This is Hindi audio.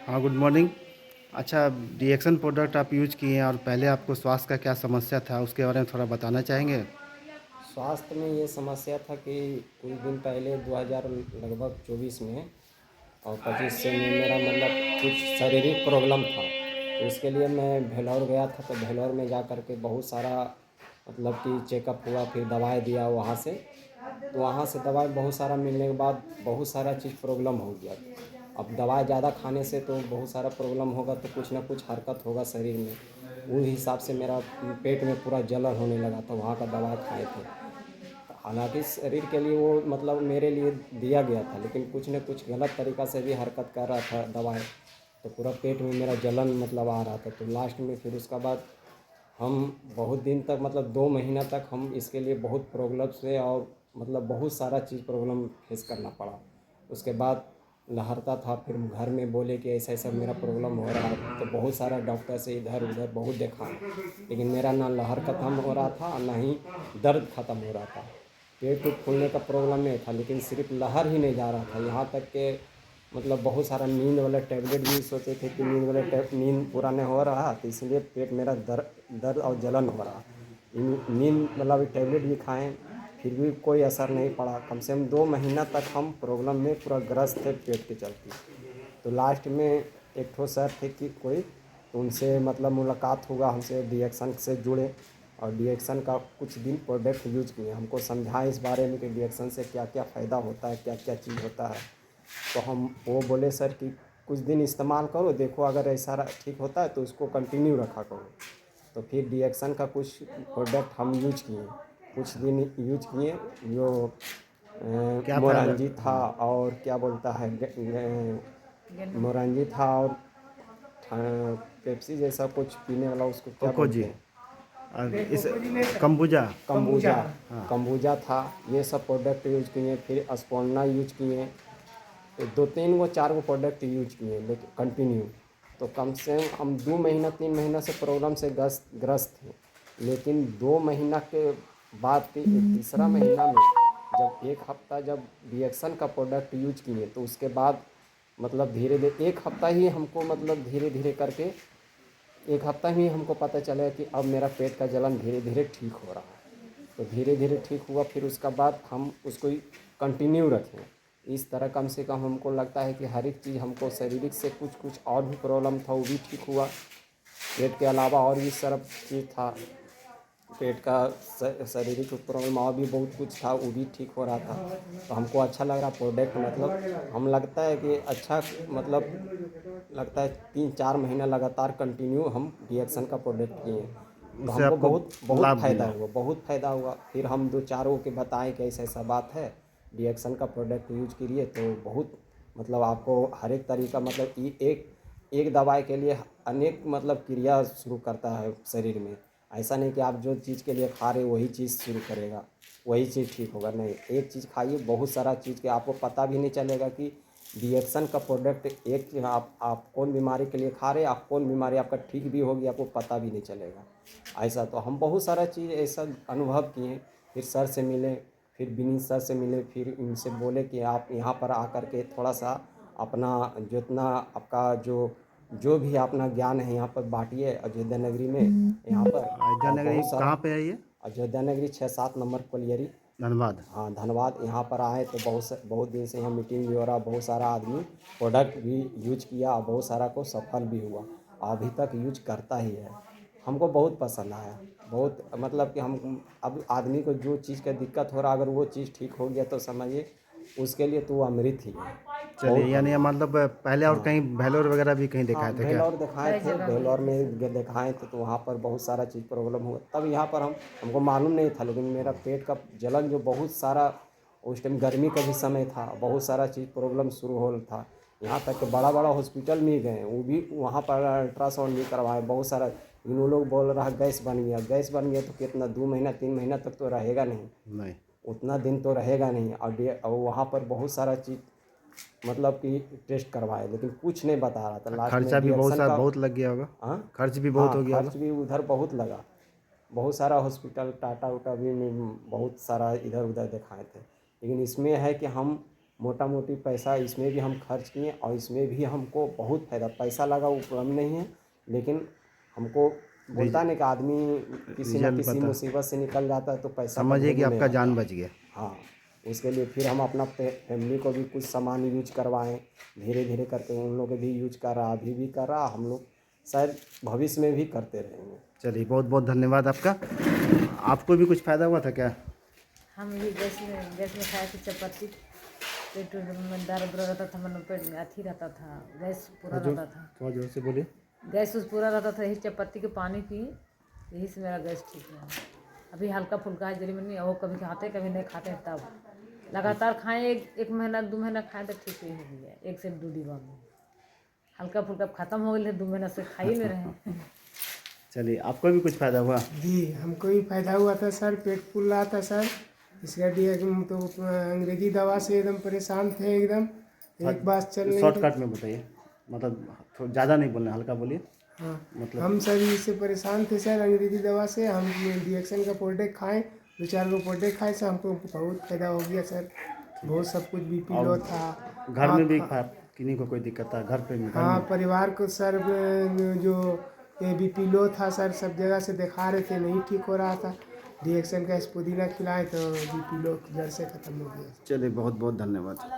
हाँ, गुड मॉर्निंग। अच्छा, रिएक्शन प्रोडक्ट आप यूज़ किए हैं और पहले आपको स्वास्थ्य का क्या समस्या था, उसके बारे में थोड़ा बताना चाहेंगे? स्वास्थ्य में ये समस्या था कि कुछ दिन पहले 2000 लगभग 24 में और 25 से में मेरा मतलब कुछ शारीरिक प्रॉब्लम था। तो इसके लिए मैं भेलोर गया था, तो भेलोर में जा कर के बहुत सारा मतलब कि चेकअप हुआ, फिर दवाई दिया वहाँ से। तो वहाँ से दवाई बहुत सारा मिलने के बाद बहुत सारा चीज़ प्रॉब्लम हो गया। अब दवाई ज़्यादा खाने से तो बहुत सारा प्रॉब्लम होगा, तो कुछ ना कुछ हरकत होगा शरीर में। उस हिसाब से मेरा पेट में पूरा जलन होने लगा था, वहाँ का दवाई खाए थे। हालांकि शरीर के लिए वो मतलब मेरे लिए दिया गया था, लेकिन कुछ न कुछ गलत तरीक़ा से भी हरकत कर रहा था दवाई। तो पूरा पेट में मेरा जलन मतलब आ रहा था। तो लास्ट में फिर उसका बाद हम बहुत दिन तक मतलब 2 महीना तक हम इसके लिए बहुत प्रॉब्लम से और मतलब बहुत सारा चीज़ प्रॉब्लम फेस करना पड़ा। उसके बाद लहरता था, फिर घर में बोले कि ऐसा ऐसा मेरा प्रॉब्लम हो रहा है। तो बहुत सारा डॉक्टर से इधर उधर बहुत दिखाए, लेकिन मेरा ना लहर ख़त्म हो रहा था, ना ही दर्द ख़त्म हो रहा था। पेट उट फूलने का प्रॉब्लम नहीं था, लेकिन सिर्फ लहर ही नहीं जा रहा था। यहाँ तक के मतलब बहुत सारा नींद वाला टैबलेट भी सोचे थे कि नींद पूरा नहीं हो रहा, तो इसलिए पेट मेरा दर्द और जलन हो रहा। नींद मतलब टैबलेट भी खाएं, फिर भी कोई असर नहीं पड़ा। कम से कम 2 महीना तक हम प्रॉब्लम में पूरा ग्रस्त थे पेट के चलते। तो लास्ट में एक ठो सर थे कि कोई, तो उनसे मतलब मुलाकात हुआ, हमसे डिएक्शन से जुड़े और डिएक्शन का कुछ दिन प्रोडक्ट यूज किए। हमको समझाएं इस बारे में कि डिएक्शन से क्या क्या फ़ायदा होता है, क्या क्या चीज़ होता है। तो हम वो बोले सर कि कुछ दिन इस्तेमाल करो, देखो अगर ऐसा ठीक होता है तो उसको कंटिन्यू रखा करो। तो फिर डिएक्शन का कुछ प्रोडक्ट हम यूज किए, कुछ दिन यूज किए। जो क्या फ़ायदा? मोरंजी था हाँ, और क्या बोलता है मोरंजी था और पेप्सी जैसा कुछ पीने वाला, उसको क्या कोकोजी बोलते हैं, और इस कंबुजा। कम्बूजा। हाँ, कम्बूजा था। ये सब प्रोडक्ट यूज किए। फिर अस्पोना यूज किए। तो 2-3 4 प्रोडक्ट यूज किए लेकिन कंटिन्यू। तो कम से कम हम 2 महीना 3 महीना से प्रॉब्लम से ग्रस्त थे। लेकिन 2 महीना के बाद फिर तीसरा महीना में जब एक हफ्ता जब रिएक्शन का प्रोडक्ट यूज किए, तो उसके बाद मतलब धीरे धीरे 1 हफ्ता ही हमको मतलब धीरे धीरे करके 1 हफ्ता ही हमको पता चला कि अब मेरा पेट का जलन धीरे धीरे ठीक हो रहा है। तो धीरे धीरे ठीक हुआ, फिर उसका बाद हम उसको कंटिन्यू रखें। इस तरह कम से कम हमको लगता है कि हर एक चीज़ हमको शारीरिक से कुछ कुछ और भी प्रॉब्लम था, वो भी ठीक हुआ। पेट के अलावा और भी सब चीज़ था। पेट का शारीरिक प्रॉब्लम और भी बहुत कुछ था, वो भी ठीक हो रहा था। तो हमको अच्छा लग रहा प्रोडक्ट, मतलब हम लगता है कि अच्छा मतलब लगता है 3-4 महीना लगातार कंटिन्यू हम रिएक्शन का प्रोडक्ट किए। तो उससे हमको आपको बहुत बहुत लाभ फ़ायदा मिला। हुआ, बहुत फ़ायदा हुआ। फिर हम 2-4 के बताएं कि ऐसा ऐसा बात है, रिएक्शन का प्रोडक्ट यूज करिए तो बहुत मतलब आपको हर एक तरीका मतलब एक एक दवाई के लिए अनेक मतलब क्रिया शुरू करता है शरीर में। ऐसा नहीं कि आप जो चीज़ के लिए खा रहे हो वही चीज़ शुरू करेगा, वही चीज़ ठीक होगा। नहीं, एक चीज़ खाइए, बहुत सारा चीज़ के आपको पता भी नहीं चलेगा कि रिएक्शन का प्रोडक्ट एक चीज़ आप कौन बीमारी के लिए खा रहे हैं, आप कौन बीमारी आपका ठीक भी होगी आपको पता भी नहीं चलेगा। ऐसा तो हम बहुत सारा चीज़ ऐसा अनुभव किए। फिर सर से मिले, फिर विनीत सर से मिले, फिर इनसे बोले कि आप यहाँ पर आकर के थोड़ा सा अपना जितना आपका जो जो भी अपना ज्ञान है यहाँ पर बांटिए अयोध्या नगरी में। यहाँ पर अयोध्या और नगरी बहुत सारा कहाँ पे है ये? अयोध्या नगरी 6-7 नंबर कोलियरी। धन्यवाद। हाँ, धन्यवाद। यहाँ पर आए तो बहुत दिन से यहाँ मीटिंग भी हो रहा, बहुत सारा आदमी प्रोडक्ट भी यूज किया और बहुत सारा को सफल भी हुआ, अभी तक यूज करता ही है। हमको बहुत पसंद आया, बहुत मतलब कि हम अब आदमी को जो चीज़ का दिक्कत हो रहा, अगर वो चीज़ ठीक हो गया तो समझिए उसके लिए तो वो अमृत ही है। चलिए, बहुत यानी बढ़िया। मतलब पहले और हाँ कहीं वेलोर वगैरह भी कहीं हाँ, दिखाए थे क्या? भेलौर दिखाए थे, भेलौर में दिखाए थे तो वहाँ पर बहुत सारा चीज़ प्रॉब्लम हुआ। तब यहाँ पर हमको मालूम नहीं था, लेकिन मेरा पेट का जलन जो बहुत सारा, उस टाइम गर्मी का भी समय था, बहुत सारा चीज़ प्रॉब्लम शुरू हो था। यहाँ तक कि बड़ा बड़ा हॉस्पिटल में गए, वो भी वहाँ पर अल्ट्रासाउंड भी करवाए बहुत सारा। इन लोग बोल रहा गैस बन गया, गैस बन गया तो कितना 2 महीना 3 महीना तक तो रहेगा नहीं, नहीं। उतना दिन तो रहेगा नहीं। और वहाँ पर बहुत सारा चीज़ मतलब कि टेस्ट करवाए, लेकिन कुछ नहीं बता रहा था। लास्ट में खर्चा भी रिएक्शन का। बहुत लग गया होगा। हाँ खर्च भी बहुत हाँ, हो गया होगा। खर्च भी उधर बहुत लगा। बहुत सारा हॉस्पिटल टाटा उटा भी में बहुत सारा इधर उधर दिखाए थे। लेकिन इसमें है कि हम मोटा मोटी पैसा इसमें भी हम खर्च किए और इसमें भी हमको बहुत फ़ायदा, पैसा लगा वो प्रॉब्लम नहीं है, लेकिन हमको बोलता नहीं कि आदमी किसी न रिजल्ट किसी पता मुसीबत से निकल जाता है तो पैसा का समझिए कि वैल्यू नहीं आपका जान रहता। बच गया। हाँ, उसके लिए फिर हम अपना फैमिली को भी कुछ सामान यूज करवाएं, धीरे धीरे करके उन लोग भी यूज कर रहा, अभी भी कर रहा, हम लोग शायद भविष्य में भी करते रहेंगे। चलिए बहुत बहुत धन्यवाद आपका। आपको भी कुछ फ़ायदा हुआ था क्या? हम भी गैस में खाए थे चपाती, पेट में दर्द रहता था, मतलब पेट में अथी रहता था, गैस पूरा रहता था, थोड़ा जोर से बोलिए। गैस उस पूरा रहता था, यही चपाती के पानी पी, यही से मेरा गैस ठीक हुआ। अभी हल्का फुल्का है जरी मनी, वो कभी खाते कभी नहीं खाते, तब लगातार खाएं, एक महीना 2 महीना खाएं तो ठीक ही हो गया, 1 से 2 डिब्बा में। हल्का फुल्का ख़त्म हो गए, 2 महीना से खा ही नहीं रहे। चलिए आपको भी कुछ फ़ायदा हुआ? जी, हमको भी फायदा हुआ था सर, पेट फूल रहा था सर, इसका दिया कि हम तो अंग्रेजी दवा से एकदम परेशान थे एकदम, एक बार चल नहीं रही। शॉर्टकट में बताइए, मतलब थोड़ा ज़्यादा नहीं बोलना, हल्का बोलिए। हाँ, मतलब हम सर इससे परेशान थे सर अंग्रेजी दवा से, हम रिएक्शन का प्रोडक्ट खाएं, 2-4 गो प्रोडक्ट खाए सर, हमको बहुत फायदा हो गया सर, बहुत सब कुछ बीपी लो था। घर में भी हाँ, किन्हीं को कोई दिक्कत था घर पे में? घर हाँ में परिवार को सर जो बीपी लो था सर, सब जगह से दिखा रहे थे, नहीं ठीक हो रहा था, रिएक्शन का पुदीना खिलाए तो बीपी लो जड़ से ख़त्म हो गया। चलिए बहुत बहुत धन्यवाद।